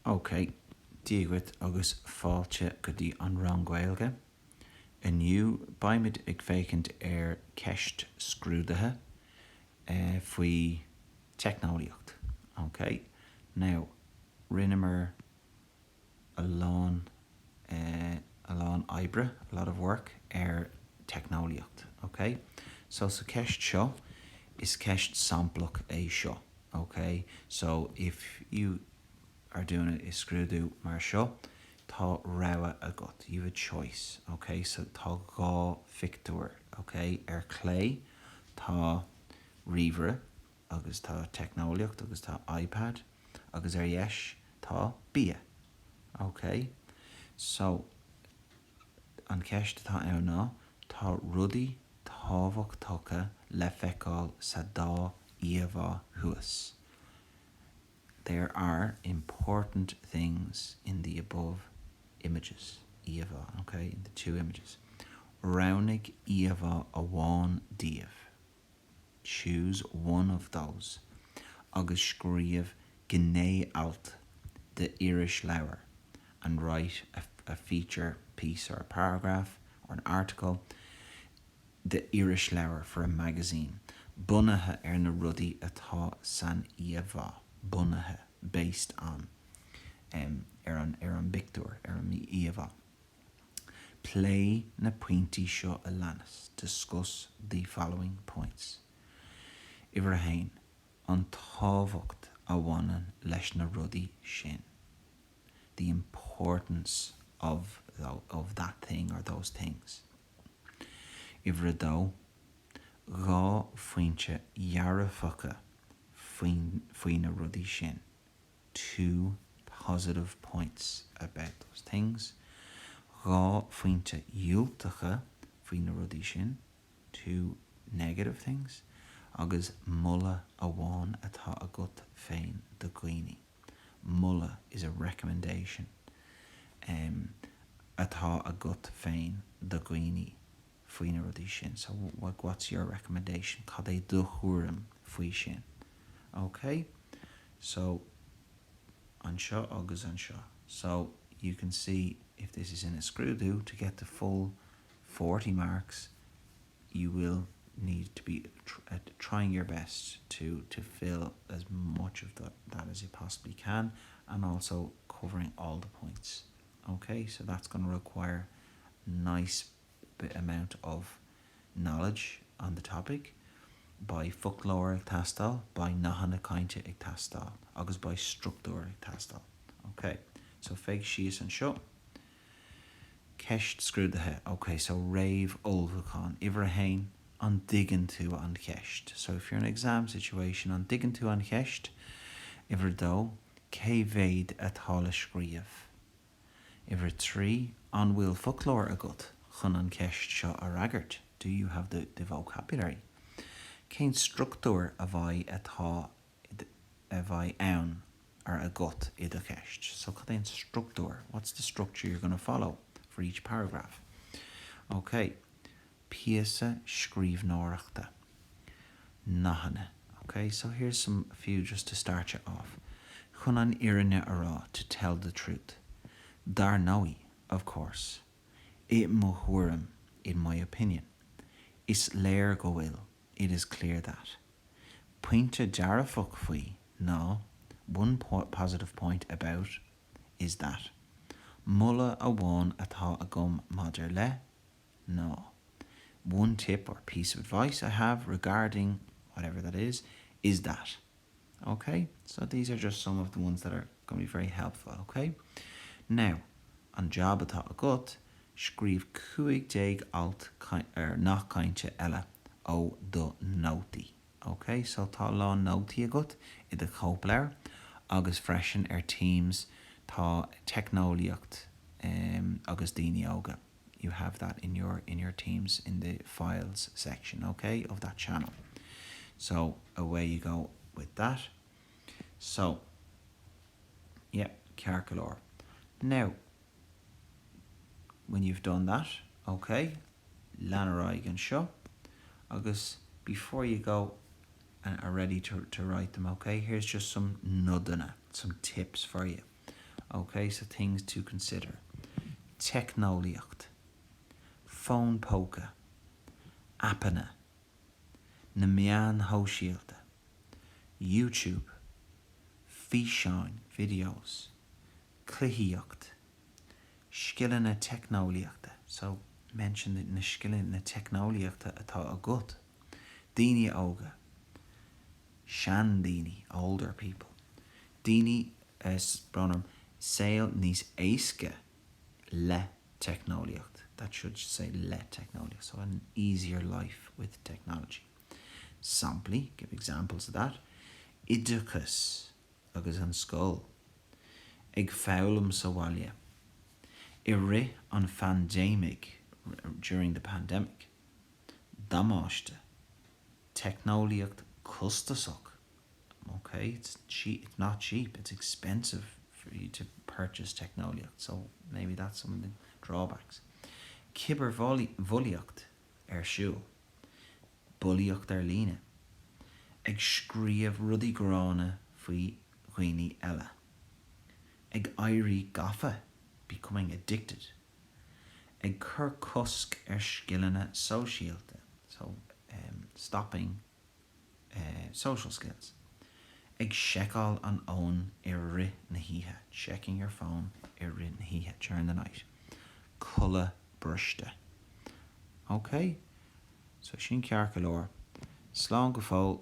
Okay, díagad agus fáilte go dtí an rang Gaeilge. Aniu baimid ag fécint ceist scrúdaithe faoi Teicneolaíocht. Okay, now rinnemer a lán ibre, a lot of work Teicneolaíocht. Okay, so ceist seo is ceist samplach é seo. Okay, so if you are doing it is scrúdú mar seo, tá raibh agat. You have a choice. Okay, so tá gá fictúir. Okay, clé tá ríomhre agus tá Teicneolaíocht agus tá iPad agus dheis tá bia. Okay, so an ceist tá ná tá rudaí tábhachtach le feiceáil sa dá íomhá thuas. There are important things in the above images, íomhá, okay, in the two images. Raunig íomhá a bháin díobh. Choose one of those. Agus scríomh gné alt the Irish leabhar and write a feature piece or a paragraph or an article, the Irish leabhar for a magazine. Bunathe na rudaí atá san íomhá. Bunathe, based on an victor, an íomhá. Play na pointí seo a leannas. Discuss the following points. Ibrahim, an tábhacht a bhaineann leis na rudaí sin. The importance of that thing or those things. Ivredó, gá faointe dhearfacha faoin na rudaí sin. 2 positive points about those things. Gá faointe dhiúltacha faoin na rudaí sin. 2 negative things. Agus mulla a bháin atá agat féin do dhaoine. Mulla is a recommendation. Atá agat féin do dhaoine faoin na rudaí sin. So what's your recommendation? Cad é do chúram faoi sin. Okay, so an seo agus an seo. So you can see if this is in a scrúdú, to get the full 40 marks, you will need to be trying your best to fill as much of that as you possibly can, and also covering all the points. Okay, so that's going to require a nice amount of knowledge on the topic, by folklore ag tastal, by nahanna kainte ag tastal, agus by structúr ag tastal. Okay, so feig síos an seo. Ceist scrúdaithe. Okay, so rave olbhacán. Ibrahim, an diggin tú an ceist. So if you're in an exam situation, an diggin tú an ceist, Ivredó, cé bhéid atá le scríomh. Ivre 3, an bhfuil folklore agat chun an ceist seo a ragart. Do you have the vocabulary? Cén structúr a bhaid atá a bhaid ann ar agat iad a ceist. So cad éon structúr? What's the structure you're going to follow for each paragraph? Okay, píosa scríbhneoireachta. Nahanna. Okay, so here's a few just to start you off. Chun an iarne ará, to tell the truth. Dar nói, of course. It mo thuairim, in my opinion. Is léir go bhfuil. It is clear that. Pointe dearfach faoi, no. One positive point about is that. Mulla a bháin atá agam maidir le? No. One tip or piece of advice I have regarding whatever that is that. Okay, so these are just some of the ones that are going to be very helpful. Okay, now an job atá agat, scríb 15 alt nach cainte eile ó do nótaí. Okay, so tá lá nótaí agat I do chópléir agus freisin teams tá Teicneolaíocht agus daoine óga. You have that in your teams in the files section, okay, of that channel. So away you go with that. So yeah, Carcolor. Now when you've done that, okay, Lanarag and show. Agus before you go and are ready to write them, okay, here's just some nudana, some tips for you. Okay, so things to consider. Teicneolaíocht, phone póca, appanna, na meán hóisialta, YouTube, físeáin, videos, cluichíocht, scileanna teicneolaíochta. So mention na scileanna teicneolaíochta atá agat. Daoine óga, sean daoine, older people. Daoine as bronum sail níos éasca le teicneolaíocht. That should say le teicneolaíocht. So an easier life with technology. Samply, give examples of that. Idachas agus an skull. Ag fálam sa bhaile. I ri an pandemic during the pandemic. Damáiste. Teicneolaíocht costasach. Okay, it's cheap. It's not cheap. It's expensive for you to purchase teicneolaíocht. So maybe that's some of the drawbacks. Cibir bhuilíocht siúl. Buíocht líne. Ag scríomh rudaí grána faoi dhaoine eile. Ag éirí gafa, becoming addicted. Ag cur cosc scileanna sóisialta. So stopping social skills. Ag seiceáil an own I ri na híthe. Checking your phone I ri na híthe during the night. Culla briste. Okay, so sin cearca leor. Slán go fóg